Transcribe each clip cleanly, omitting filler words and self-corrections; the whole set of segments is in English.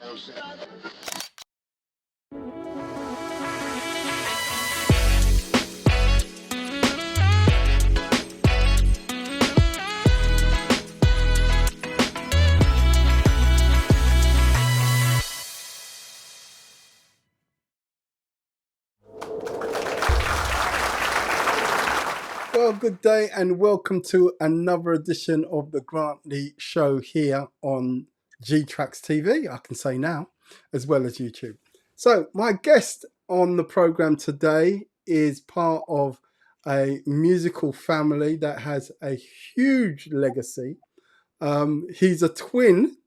Well, good day and welcome to another edition of the Grantley Show here on G-Tracks TV, I can say now, as well as YouTube. So my guest on the program today is part of a musical family that has a huge legacy. He's a twin.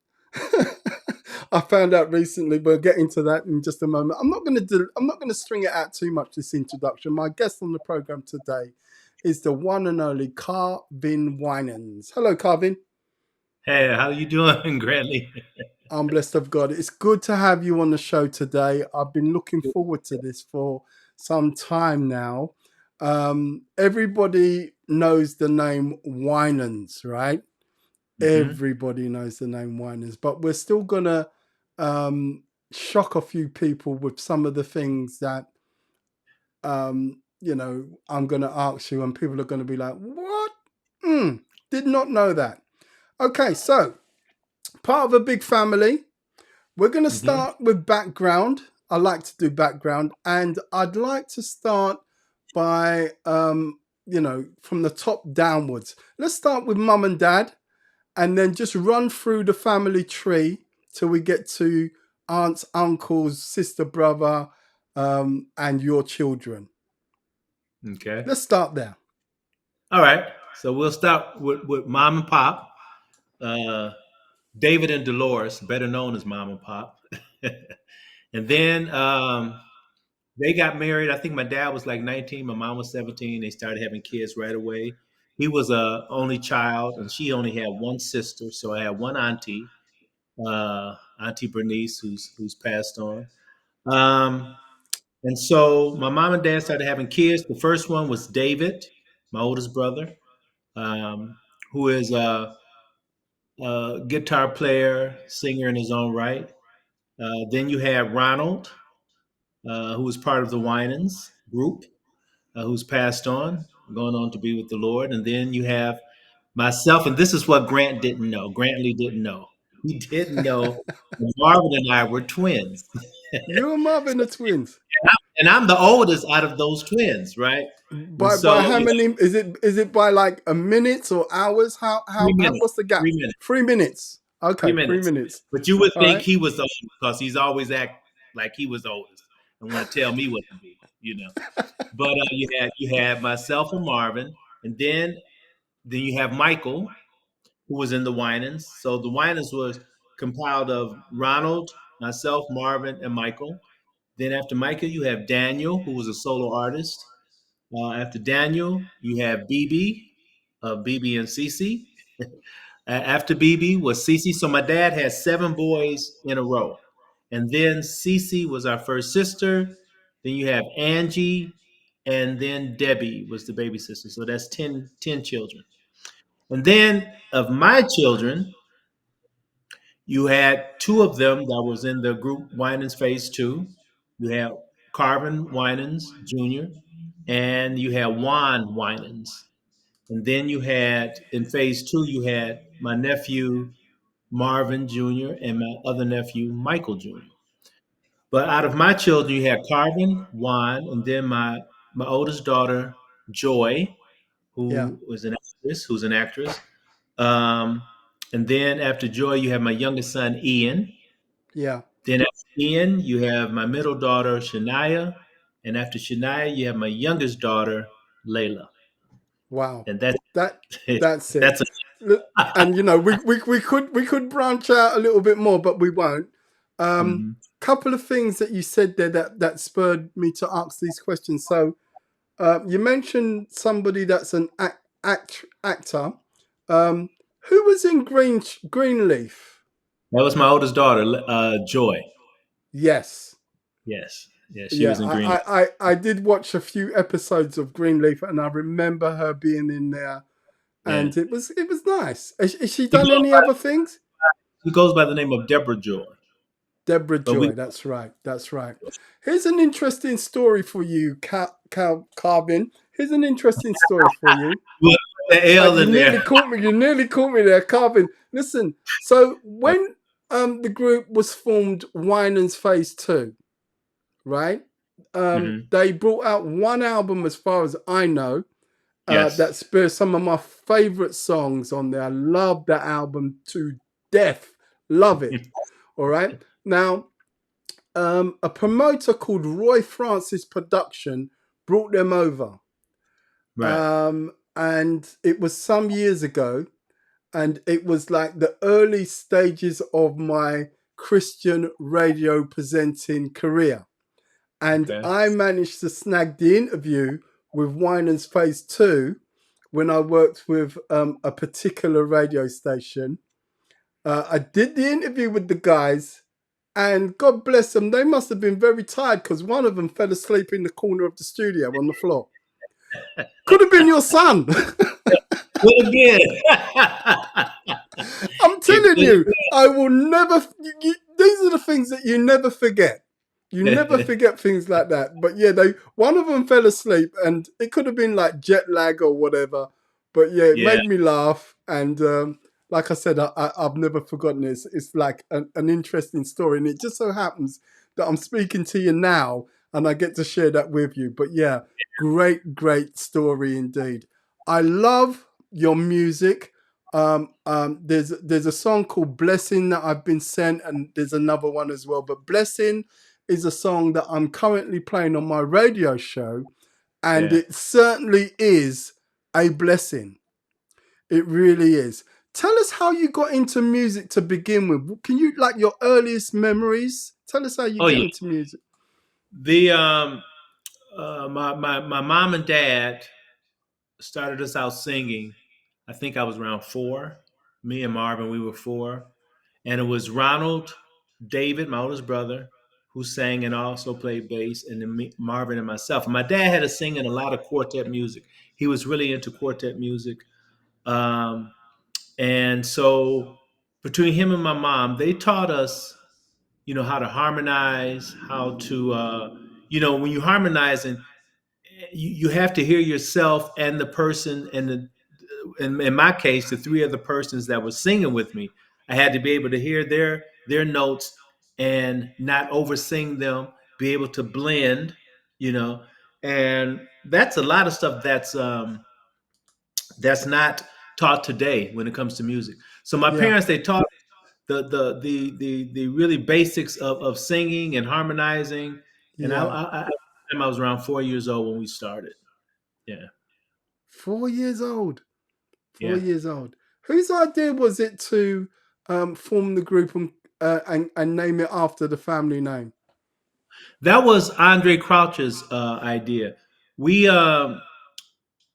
I found out recently. We'll get into that in just a moment. I'm not going to string it out too much, this introduction. My guest on the program today is the one and only Carvin Winans. Hello, Carvin. Hey, how are you doing, Grantley? I'm blessed of God. It's good to have you on the show today. I've been looking forward to this for some time now. Everybody knows the name Winans, right? Mm-hmm. Everybody knows the name Winans, but we're still going to shock a few people with some of the things that I'm going to ask you, and people are going to be like, what? Did not know that. Okay, so part of a big family. We're going to start with background. I like to do background, and I'd like to start by, from the top downwards. Let's start with mum and dad, and then just run through the family tree till we get to aunts, uncles, sister, brother, and your children. Okay. Let's start there. All right. So we'll start with mom and pop. David and Dolores, better known as mom and pop. And then they got married. I think my dad was like 19. My mom was 17. They started having kids right away. He was a only child, and she only had one sister. So I had one auntie, Auntie Bernice, who's passed on. And so my mom and dad started having kids. The first one was David, my oldest brother, who is a guitar player, singer in his own right. Then you had Ronald, who was part of the Winans group, who's passed on, going on to be with the Lord. And then you have myself, and this is what Grant didn't know. Grantley didn't know. He didn't know Marvin and I were twins. You and Marvin are twins. And I'm the oldest out of those twins, right? By how many? Is it by like a minute or hours? How what's the gap? 3 minutes. 3 minutes. Okay, 3 minutes. But you would think he was the oldest because he's always act like he was the oldest and want to tell me what to do, But you had myself and Marvin, and then you have Michael, who was in the Winans. So the Winans was compiled of Ronald, myself, Marvin, and Michael. Then after Michael, you have Daniel, who was a solo artist. After Daniel, you have BB, BB and Cece. After BB was Cece. So my dad had 7 boys in a row. And then Cece was our first sister. Then you have Angie, and then Debbie was the baby sister. So that's 10 children. And then of my children, you had 2 of them that was in the group Winans Phase 2. You have Carvin Winans Jr., and you had Juan Winans. And then you had, in Phase 2, you had my nephew, Marvin Jr., and my other nephew, Michael Jr. But out of my children, you had Carvin, Juan, and then my oldest daughter, Joy, who was an actress, who's an actress. And then after Joy, you have my youngest son, Ian. Yeah. Then after Ian, you have my middle daughter, Shania. And after Shania, you have my youngest daughter, Layla. Wow. And that's it. That's and we could branch out a little bit more, but we won't. Couple of things that you said there that spurred me to ask these questions. So you mentioned somebody that's an actor. Who was in Greenleaf? That was my oldest daughter, Joy. Yes. She was in Greenleaf. I did watch a few episodes of Greenleaf, and I remember her being in there, and it was nice. Has she done any other things? She goes by the name of Deborah Joy. Deborah But we Joy. That's right. That's right. Here's an interesting story for you, Carvin. Here's an interesting story for you. put the L You in there. nearly caught me. You nearly caught me there, Carvin. Listen. So when the group was formed, Winans Phase Two, right? Hmm. They brought out one album, as far as I know, Yes. that spares some of my favorite songs on there. I love that album to death. Love it. All right. Now, a promoter called Roy Francis Production brought them over. Right. And it was some years ago. And it was like the early stages of my Christian radio presenting career. And Okay. I managed to snag the interview with Winans Phase 2 when I worked with a particular radio station. I did the interview with the guys, and God bless them, they must have been very tired because one of them fell asleep in the corner of the studio on the floor. Could have been your son. Well, again, I'm it telling you, I will never. These are the things that you never forget. You never could forget things like that. But yeah, they one of them fell asleep, and it could have been like jet lag or whatever. But yeah, it yeah, made me laugh, and like I said, I've never forgotten this. It's like an interesting story, and it just so happens that I'm speaking to you now, and I get to share that with you. But yeah, great story indeed. I love your music. There's a song called Blessing that I've been sent, and there's another one as well. But Blessing is a song that I'm currently playing on my radio show, and yeah. it certainly is a blessing. It really is. Tell us how you got into music to begin with. Can you, like, your earliest memories? Tell us how you Oh got yeah. into music. The my mom and dad started us out singing. I think I was around four. Me and Marvin, we were four, and it was Ronald, David, my oldest brother, who sang and also played bass, and then me, Marvin and myself. And my dad had us singing a lot of quartet music. He was really into quartet music, um, and so between him and my mom, they taught us, how to harmonize, how to, when you harmonize, and you have to hear yourself and the person, and in my case, the three other persons that were singing with me. I had to be able to hear their notes and not oversing them, be able to blend, you know, and that's a lot of stuff that's not taught today when it comes to music. So my Yeah, parents, they taught the really basics of singing and harmonizing, and yeah. I was around 4 years old when we started. Yeah, 4 years old. Four yeah. years old. Whose idea was it to form the group and name it after the family name? That was Andre Crouch's idea. We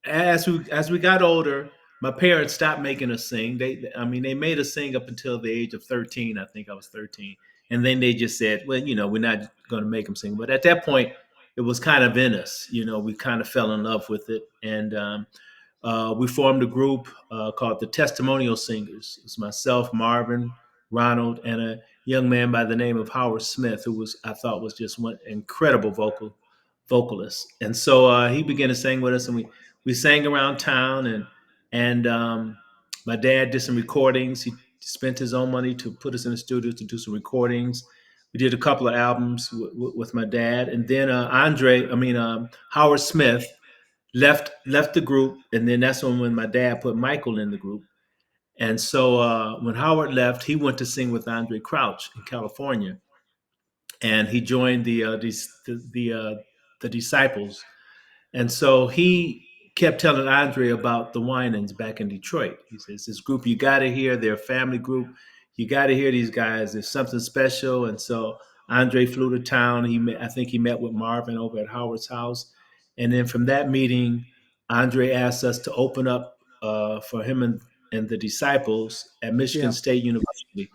as we got older, my parents stopped making us sing. They made us sing up until the age of 13. I think I was 13, and then they just said, well, we're not going to make them sing. But at that point, it was kind of in us. We kind of fell in love with it, and we formed a group called the Testimonial Singers. It's myself, Marvin, Ronald, and a young man by the name of Howard Smith, who I thought was just one incredible vocalist. And so he began to sing with us, and we sang around town, and my dad did some recordings. He spent his own money to put us in the studio to do some recordings. We did a couple of albums with my dad, and then Howard Smith left the group, and then that's when my dad put Michael in the group. And so when Howard left, he went to sing with Andre Crouch in California, and he joined the Disciples. And so he kept telling Andre about the Winans back in Detroit. He says, "This group, you got to hear. They're a family group. You got to hear these guys. There's something special." And so Andre flew to town. I think he met with Marvin over at Howard's house. And then from that meeting, Andre asked us to open up for him and the Disciples at Michigan Yeah, State University.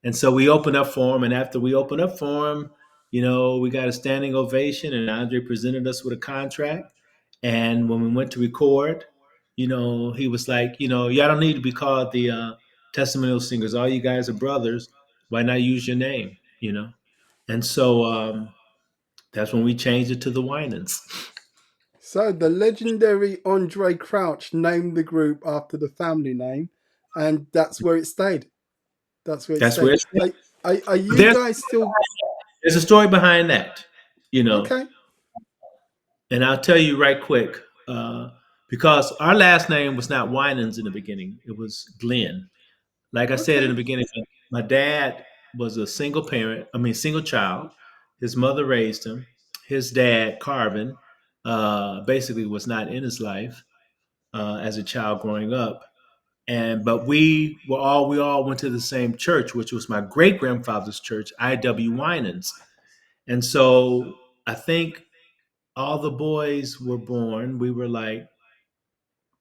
And so we opened up for him. And after we opened up for him, we got a standing ovation, and Andre presented us with a contract. And when we went to record, he was like, y'all don't need to be called the Testimonial Singers. All you guys are brothers. Why not use your name? And so that's when we changed it to the Winans. So the legendary Andre Crouch named the group after the family name, and that's where it stayed. That's where it That's where stayed. it's at. Are But you guys still there's a story behind that, you know. okay? And I'll tell you right quick, because our last name was not Winans in the beginning; it was Glenn. Like I said in Okay. the beginning, my dad was a single parent. I mean, single child. His mother raised him. His dad, Carvin, basically was not in his life as a child growing up. And but we all went to the same church, which was my great grandfather's church, I.W. Winans. And so I think all the boys were born. We were like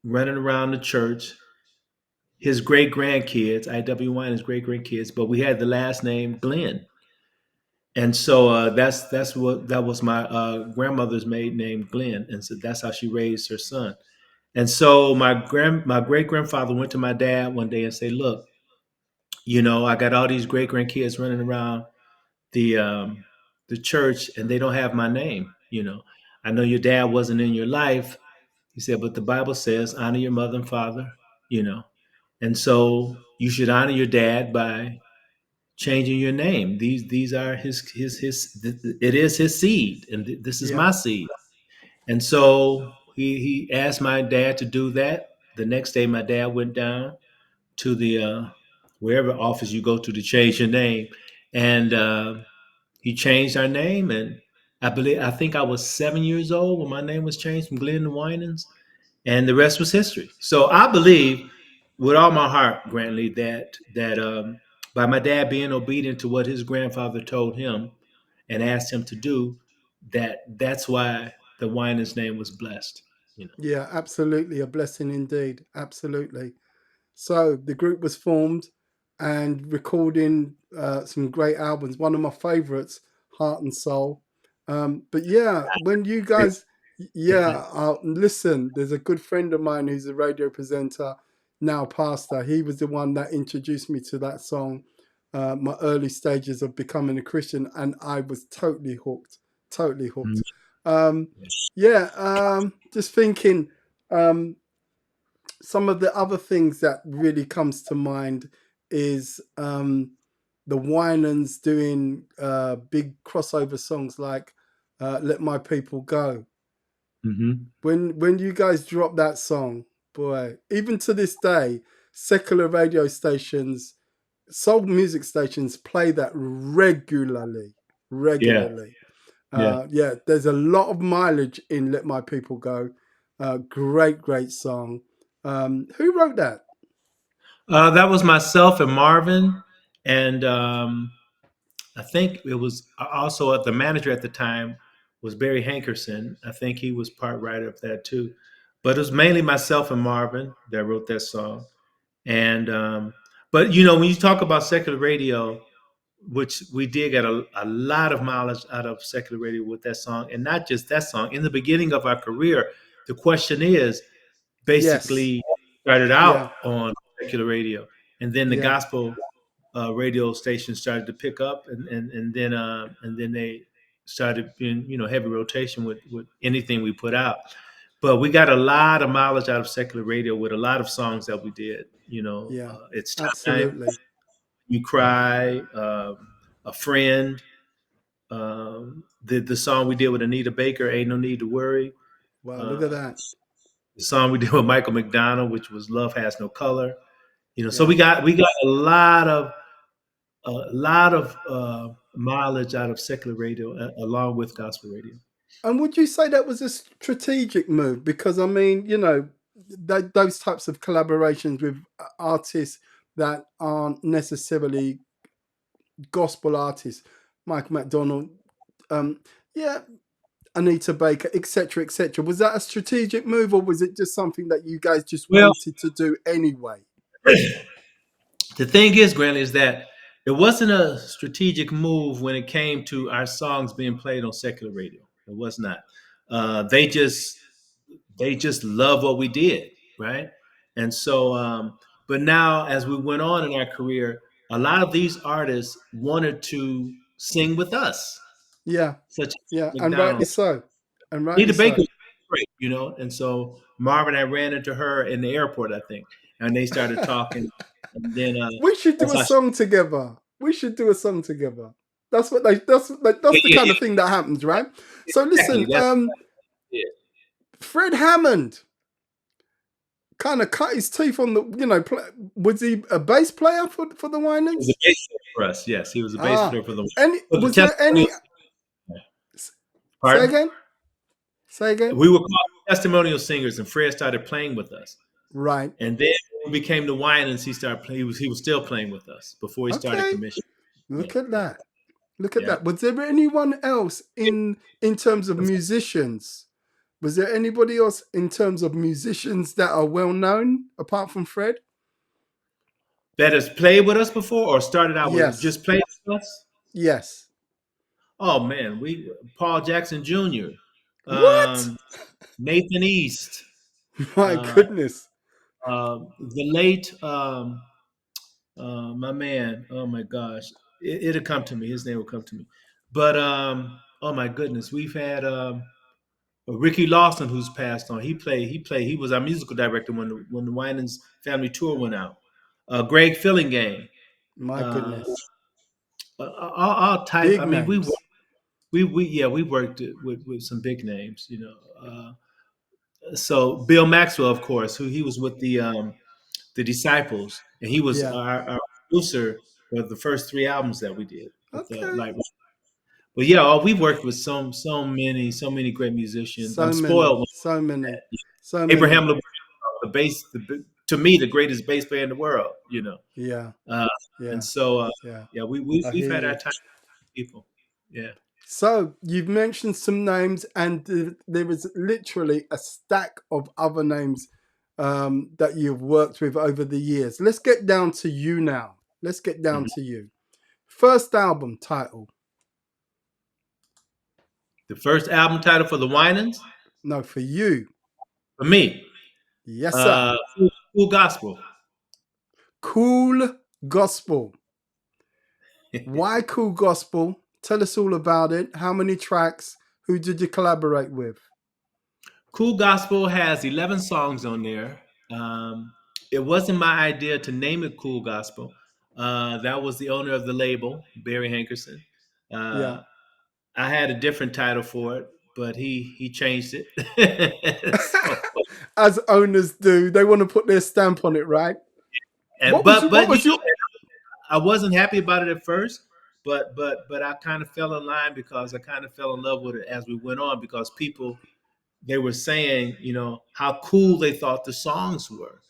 running around the church. His great grandkids, I.W. Winans' great grandkids, but we had the last name Glenn. And so that's what that was my grandmother's maiden name, Glenn, and so that's how she raised her son. And so my great grandfather went to my dad one day and said, "Look, I got all these great grandkids running around the um, the church, and they don't have my name. I know your dad wasn't in your life." He said, "But the Bible says honor your mother and father, you know, and so you should honor your dad by changing your name. These are it is his seed, and this is Yeah. my seed." And so he asked my dad to do that. The next day, my dad went down to the wherever office you go to change your name, and he changed our name. And I think I was 7 years old when my name was changed from Glenn to Winans, and the rest was history. So I believe with all my heart, Grantley, that by my dad being obedient to what his grandfather told him and asked him to do, that's why the Winans name was blessed. You know. Yeah, absolutely. A blessing indeed. Absolutely. So the group was formed and recording some great albums. One of my favorites, Heart and Soul. But yeah, when you guys, yeah, listen, there's a good friend of mine who's a radio presenter, now pastor. He was the one that introduced me to that song, my early stages of becoming a Christian, and I was totally hooked, totally Mm, hooked. Um, yeah, just thinking. Some of the other things that really comes to mind is the Winans doing big crossover songs like "Let My People Go." mhm. When you guys drop that song, boy, even to this day, secular radio stations, soul music stations play that regularly, Yeah, regularly. yeah. Yeah, there's a lot of mileage in "Let My People Go." Great, great song. Who wrote that? That was myself and Marvin, and I think it was also the manager at the time was Barry Hankerson. I think he was part writer of that too, but it was mainly myself and Marvin that wrote that song. And but when you talk about secular radio, which we did get a lot of mileage out of secular radio with that song, and not just that song. In the beginning of our career, the question is Yes. basically started out Yeah. on secular radio, and then the Yeah. gospel radio stations started to pick up, and then they started in heavy rotation with anything we put out. But we got a lot of mileage out of secular radio with a lot of songs that we did. Yeah. It's time, Absolutely. you cry, a friend. The song we did with Anita Baker, "Ain't No Need to Worry." Wow. Look at Uh, that. the song we did with Michael McDonald, which was "Love Has No Color." So Yeah. we got a lot of mileage out of secular radio along with gospel radio. And would you say that was a strategic move? Because I mean, those types of collaborations with artists that aren't necessarily gospel artists, Mike McDonald, um, yeah, Anita Baker, etc., etc. Was that a strategic move, or was it just something that you guys just Well, wanted to do anyway? the thing is, Granny, is that it wasn't a strategic move when it came to our songs being played on secular radio. It was not. They just love what we did, right? And so, but now as we went on in our career, a lot of these artists wanted to sing with us, Yeah. such as Yeah. And rightly McDonald. so. And rightly Nita Baker so. was great, and so Marvin, I ran into her in the airport, I think, and they started talking, and then We should do that's a how she. song together. We should do a song together. That's what they. That's Yeah, the yeah, kind yeah, of thing that happens, right? So exactly. listen, That's it. Fred Hammond kind of cut his teeth on the. Was he a bass player for the He was a Winans? bass player for us. Yes, he was a bass Ah, player for the. any For the was there testimonial. any? Say Pardon? again. Say again. We were called testimonial singers, and Fred started playing with us. Right. And then when we became the Winans, he started playing. He was still playing with us before he started Okay. commission. Yeah, Look at yeah, that. Look at yeah. that. Was there anyone else in terms of musicians? Was there anybody else in terms of musicians that are well known apart from Fred? That has played with us before, or started out with Yes. just played with us. Yes. Oh man, we Paul Jackson Jr., What? Nathan East, My uh, goodness. the late my man. Oh my gosh, it'll come to me. His name will come to me. But oh my goodness, we've had Ricky Lawson, who's passed on. He played. He played. He was our musical director when the Winans family tour went out. Greg Fillingham. My Uh, goodness. all type. Big I mean, names. we worked with some big names. So Bill Maxwell, of course, who he was with the Disciples, and he was Yeah. our producer for the first three albums that we did with Okay. like. But yeah, we worked with so many great musicians. I'm So many. spoiled. So many. So Abraham many. LeBron, to me, the greatest bass player in the world. Yeah. Uh, and Yeah. so Yeah. yeah, I we've hear had our you. time with people. Yeah. So you've mentioned some names, and there is literally a stack of other names that you've worked with over the years. Let's get down to you now. Let's get down Mhm. to you. First album title. The first album title for the Winans No, for you. for me, Yes, sir. Cool Gospel. Cool Gospel. Why Cool Gospel? Tell us all about it. How many tracks? Who did you collaborate with? Cool Gospel has 11 songs on there. It wasn't my idea to name it Cool Gospel. That was the owner of the label, Barry Hankerson. Yeah. Uh, I had a different title for it, but he changed it. so, As owners do, they want to put their stamp on it, right? and What was but what but was your I wasn't happy about it at first, but I kind of fell in line because I kind of fell in love with it as we went on because people they were saying, how cool they thought the songs were.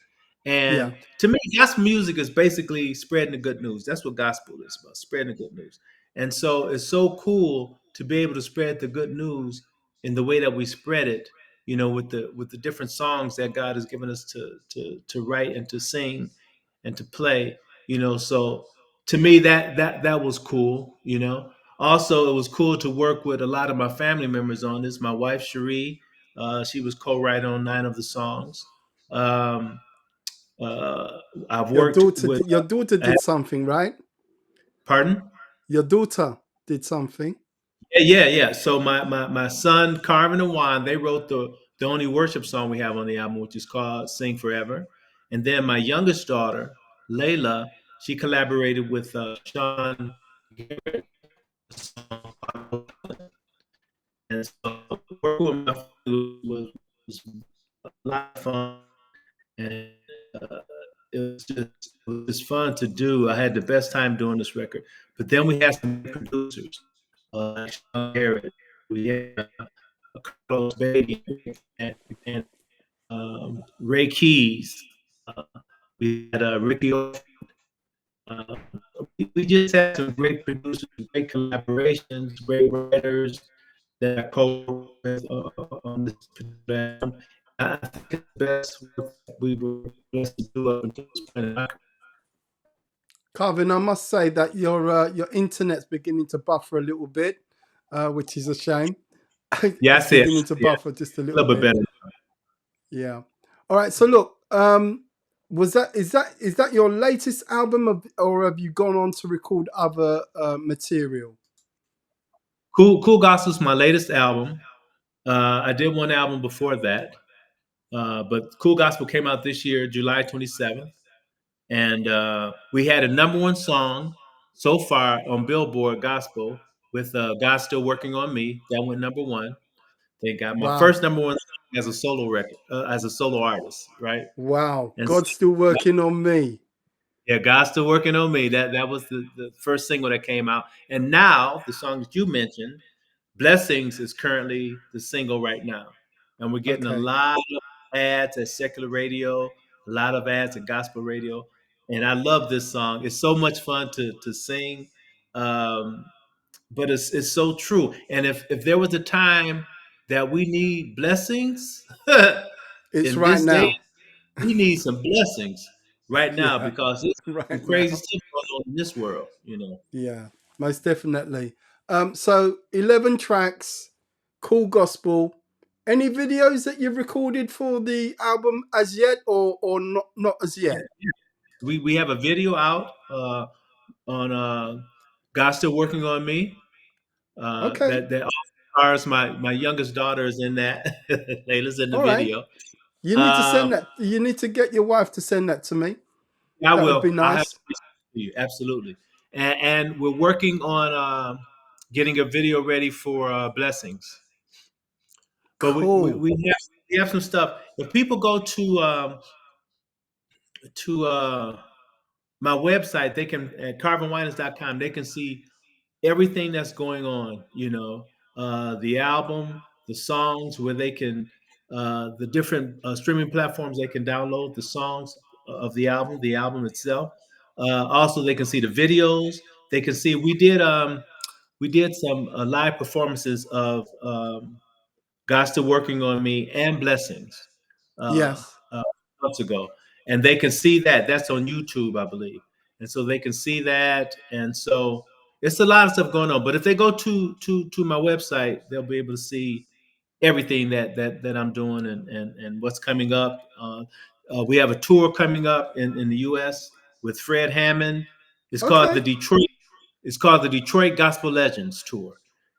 Yeah. And to me, gospel music is basically spreading the good news. That's what gospel is about, spreading the good news. And so it's so cool to be able to spread the good news in the way that we spread it, with the different songs that God has given us to write and to sing and to play, So to me that was cool. Also, it was cool to work with a lot of my family members on this. My wife Cherie, she was co-writer on 9 of the songs. Um, uh, I've Your worked daughter with. your daughter Uh, did something, right? Pardon? Your daughter did something. Yeah, yeah, yeah. So my son Carvin and Juan, they wrote the only worship song we have on the album, which is called "Sing Forever." And then my youngest daughter, Layla, she collaborated with Sean. Garrett, a song called And so working with my family was a lot of fun, and uh, it was fun to do. I had the best time doing this record. But then we had some producers, like Sean Garrett, we had Carlos Bailey, and Ray Keys. Uh, we had Ricky. Uh, we just had some great producers, great collaborations, great writers that I co with on this program. I think it's the best work that we were blessed to do up until this point in our. Carvin, I must say that your internet's beginning to buffer a little bit, which is a shame. Yeah, I It's see it. beginning to Yeah, buffer just a a little little bit bit. better. Yeah. All right. So look, is that your latest album, or have you gone on to record other material? Cool Gospel's my latest album. I did one album before that, but Cool Gospel came out this year, July 27th, and we had a number one song so far on Billboard Gospel with "God Still Working on Me." That went number one. They got my Wow. first number one song as a solo record, as a solo artist, right? Wow. And so, God's still working on me. yeah, God's still working on me. That was the first single that came out, and now the song that you mentioned, "Blessings," is currently the single right now, and we're getting a Okay. lot of ads at secular radio, a lot of ads at gospel radio, and I love this song. It's so much fun to sing, um, but it's so true. And if there was a time that we need blessings It's in right this day, now. we need some blessings right now Yeah. because there's some Right crazy now. stuff going on in this world, you know. Yeah. Most definitely. So 11 tracks, cool gospel. Any videos that you've recorded for the album as yet, or not as Yeah, yet? yeah. We have a video out on God Still Working on Me. Okay. That also stars my youngest daughter is in that. Layla's in the All right. video. You need to Um, send that. You need to get your wife to send that to me. I That would will. be I have nice. to you absolutely, and we're working on getting a video ready for Blessings. But Cool. we have some stuff. If people go to my website, they can at carvinwinans.com. They can see everything that's going on. You know, the album, the songs, where they can the different streaming platforms they can download the songs of the album itself. Also, they can see the videos. They can see we did some live performances of God's Still Working on Me and Blessings Yes. months ago, and they can see that. That's on YouTube, I believe, and so they can see that. And so it's a lot of stuff going on. But if they go to my website, they'll be able to see everything that I'm doing and what's coming up. We have a tour coming up in the U.S. with Fred Hammond. It's called the Okay. Detroit. It's called the Detroit Gospel Legends Tour.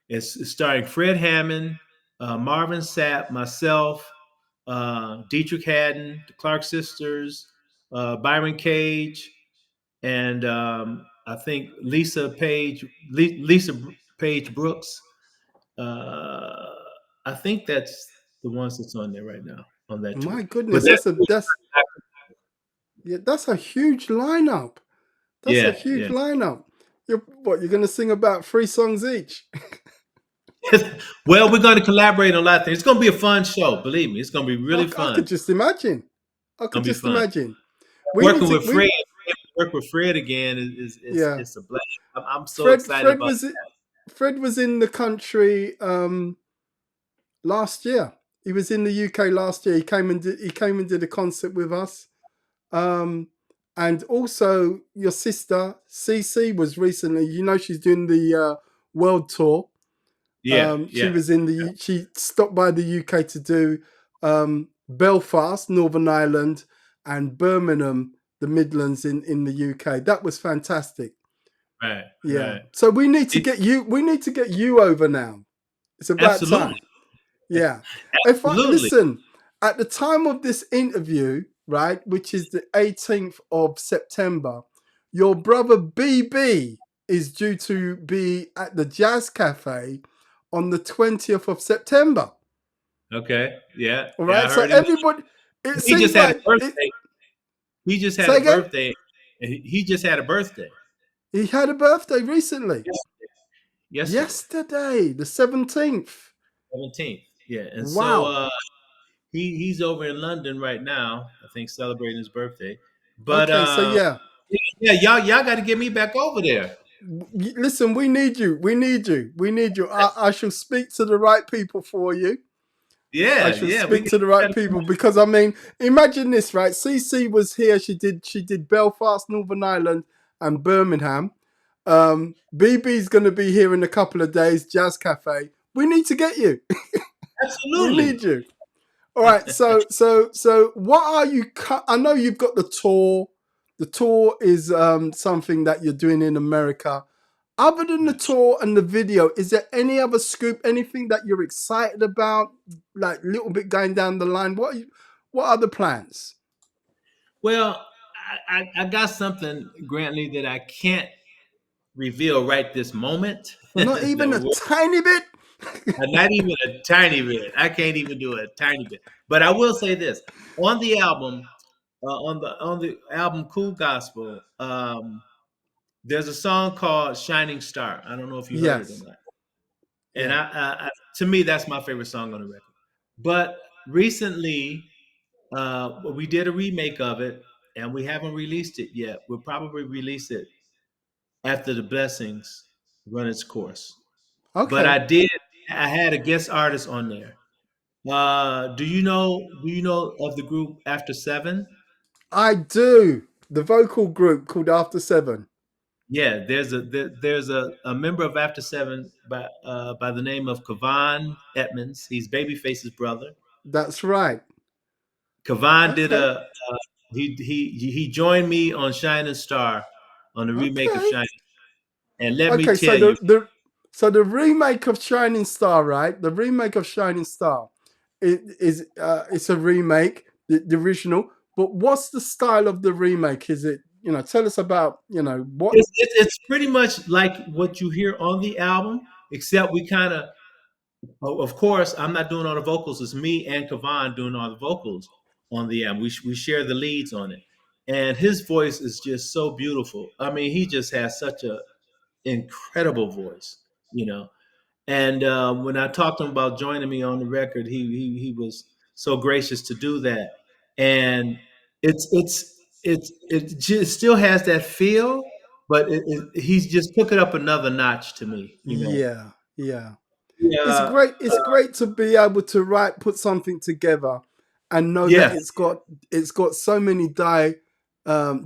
It's starring Fred Hammond, Marvin Sapp, myself, Dietrich Haddon, the Clark sisters, Byron Cage, and I think Lisa Page Brooks. Uh, I think that's the ones that's on there right now on that tour. My But goodness, that's a huge lineup. That's a yeah, huge yeah. lineup. You're going to sing about 3 songs each? Well, we're going to collaborate on a lot of things. It's going to be a fun show. Believe me, it's going to be really I fun. could just imagine. I It's could going to be just fun. imagine. We need Working to. with We Fred, work with Fred again is Yeah. it's a blessing. I'm so Fred. excited Fred about. was. Fred was in the country last year. He was in the UK last year. He came and did a concert with us. Um, and also your sister CC was recently. You know, she's doing the world tour. Yeah, She yeah, was in the. She stopped by the UK to do Belfast, Northern Ireland, and Birmingham, the Midlands in the UK. That was fantastic. right, Yeah. right. So we need to It, get you. We need to get you over now. It's about absolutely, time. Yeah. If I absolutely. listen at the time of this interview, right, which is the 18th of September, your brother BB is due to be at the Jazz Cafe on the 20th of September. Okay, yeah, All yeah. I right. So heard him. everybody, it He just seems had a like it. birthday. He just had Say a again. birthday. He just had a birthday. He had a birthday recently. Yesterday, Yesterday, the 17th. 17th. Yeah, and so Wow. he's over in London right now. I think celebrating his birthday. But Okay. So yeah. yeah, y'all got to get me back over there. Listen, we need you. We need you. We need you. I shall speak to the right people for you. I Yeah, shall yeah. speak to the right people because I mean, imagine this, right? CC was here. She did Belfast, Northern Ireland, and Birmingham. BB's going to be here in a couple of days. Jazz Cafe. We need to get you. We Absolutely. need you. All right. So what are you? I know you've got the tour. The tour is something that you're doing in America. Other than the tour and the video, is there any other scoop, anything that you're excited about, like a little bit going down the line? What are the plans? Well, I got something, Grantley, that I can't reveal right this moment. Not even a No, tiny bit? not even a tiny bit. I can't even do a tiny bit. But I will say this: on the album, on the album Cool Gospel, there's a song called "Shining Star." I don't know if you heard it or Yes. not. And Yeah. to me, that's my favorite song on the record. But recently, we did a remake of it, and we haven't released it yet. We'll probably release it after the blessings run its course. But Okay. I had a guest artist on there. Do you know of the group After Seven? I do. The vocal group called After Seven. Yeah, there's a member of After Seven by the name of Kavan Edmonds. He's Babyface's brother. That's right. Kavan did Okay. a he joined me on Shining Star on the remake of Okay. Shining. And let me Okay. So tell you, the remake of Shining Star, right? The remake of Shining Star, it's a remake, the original. But what's the style of the remake? Is it, tell us about, what? it's pretty much like what you hear on the album, except we kind of course, I'm not doing all the vocals. It's me and Kavan doing all the vocals on the album. We share the leads on it, and his voice is just so beautiful. I mean, he just has such a incredible voice, you know. And when I talked to him about joining me on the record, he was so gracious to do that. And it just still has that feel, but he's just took it up another notch to me, you know. Yeah, yeah. It's Yeah, great. It's great to be able to put something together, and know that yeah, it's got so many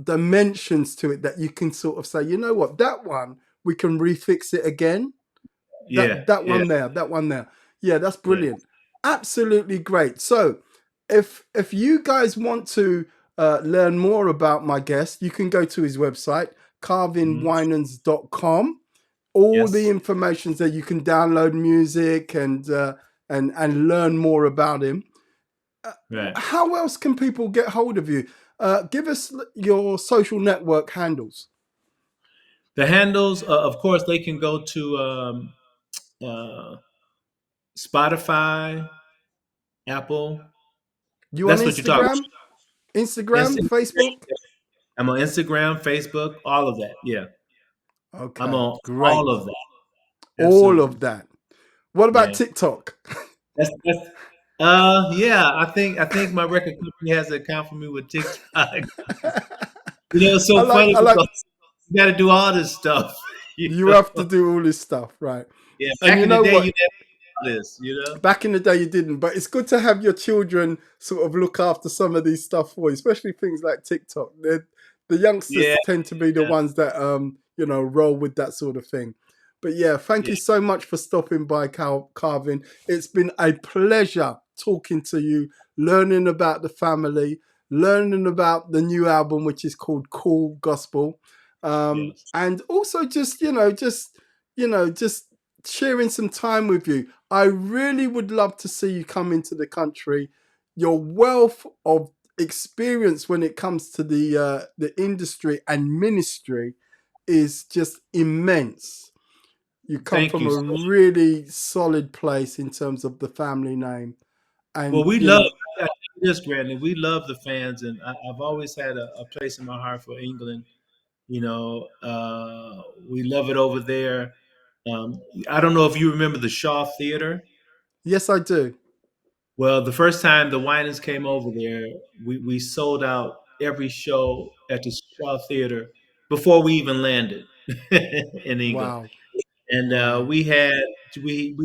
dimensions to it that you can sort of say, you know what, that one we can refix it again. yeah, That yeah, one there, that one there. Yeah, that's yeah. brilliant. Absolutely great. So, if you guys want to learn more about my guest, you can go to his website, Mhm. carvinwinans.com. All the Yes, information that you can download music and learn more about him. right. How else can people get hold of you? Give us your social network handles. The handles, of course, they can go to uh, Spotify, Apple. You on That's what you're talking Instagram? about. Instagram, Facebook? I'm on Instagram, Facebook, all of that. Yeah, I'm Okay, on all great. of that. All of Absolutely. that. What about Yeah. TikTok? That's yeah, I think my record company has an account for me with TikTok. It's I so like funny I like because you got to do all this stuff. You you know? have to do all this stuff, right? Yeah, And back you in the know day, you what? didn't have all this. Back in the day you didn't, but it's good to have your children sort of look after some of these stuff for you, especially things like TikTok. The Yeah, youngsters tend to be the yeah, ones that roll with that sort of thing. But yeah, thank yeah, you so much for stopping by, Carvin. It's been a pleasure talking to you, learning about the family, learning about the new album, which is called Cool Gospel, yes. and also just sharing some time with you. I really would love to see you come into the country. Your wealth of experience when it comes to the industry and ministry is just immense. You come Thank from you a so much. really solid place in terms of the family name, Well, and we love this, Brandon. We love the fans, and I've always had a place in my heart for England. We love it over there. I don't know if you remember the Shaw Theater. yes, I do. Well, the first time the Winans came over there, we sold out every show at the Shaw Theater before we even landed in England, Wow, and wow. we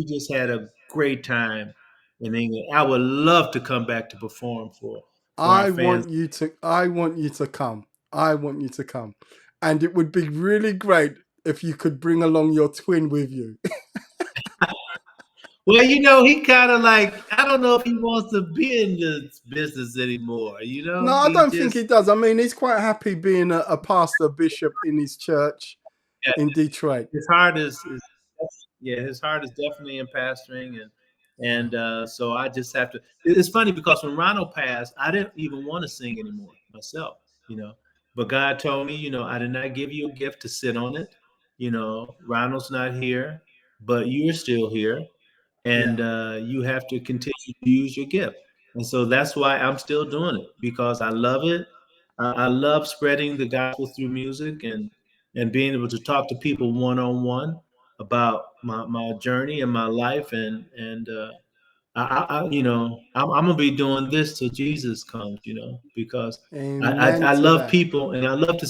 just had a great time in England. I would love to come back to perform for our I fans. want you to. I want you to come. I want you to come, and it would be really great if you could bring along your twin with you. Well, he kind of like I don't know if he wants to be in this business anymore. No, I He don't think he just does. I mean, he's quite happy being a pastor bishop in his church. Yeah, in Detroit. his heart is yeah, his heart is definitely in pastoring, Yeah, so I just have to. It's funny because when Ronald passed, I didn't even want to sing anymore myself, you know. But God told me, I did not give you a gift to sit on it. Ronald's not here, but you're still here, and yeah, you have to continue to use your gift. And so that's why I'm still doing it because I love it. I love spreading the gospel through music and being able to talk to people one on one about my journey and my life and I'm gonna be doing this till Jesus comes, because amen I to love that. people and I love to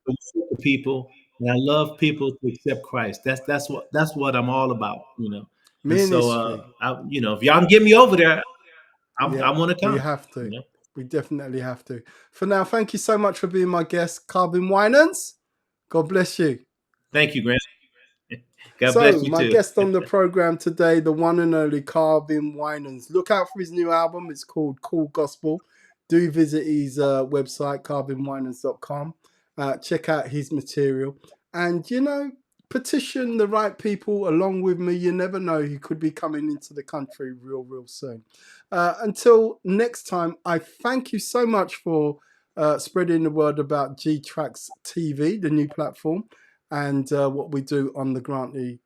worship the people and I love people to accept Christ. That's what I'm all about, And so Ministry. if y'all can get me over there, I Yeah, want to we come. have You to. know, We definitely have to. For now, thank you so much for being my guest, Carvin Winans. God bless you. thank you, Grant. God So, bless you my too. guest on the program today, the one and only Carvin Winans. Look out for his new album. It's called Cool Gospel. Do visit his website, carvinwinans.com. Check out his material. And, petition the right people along with me. You never know. He could be coming into the country real, real soon. Until next time, I thank you so much for spreading the word about G Tracks TV, the new platform, and what we do on the Grantley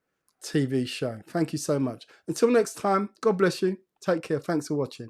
TV show. Thank you so much. Until next time, God bless you. Take care. Thanks for watching.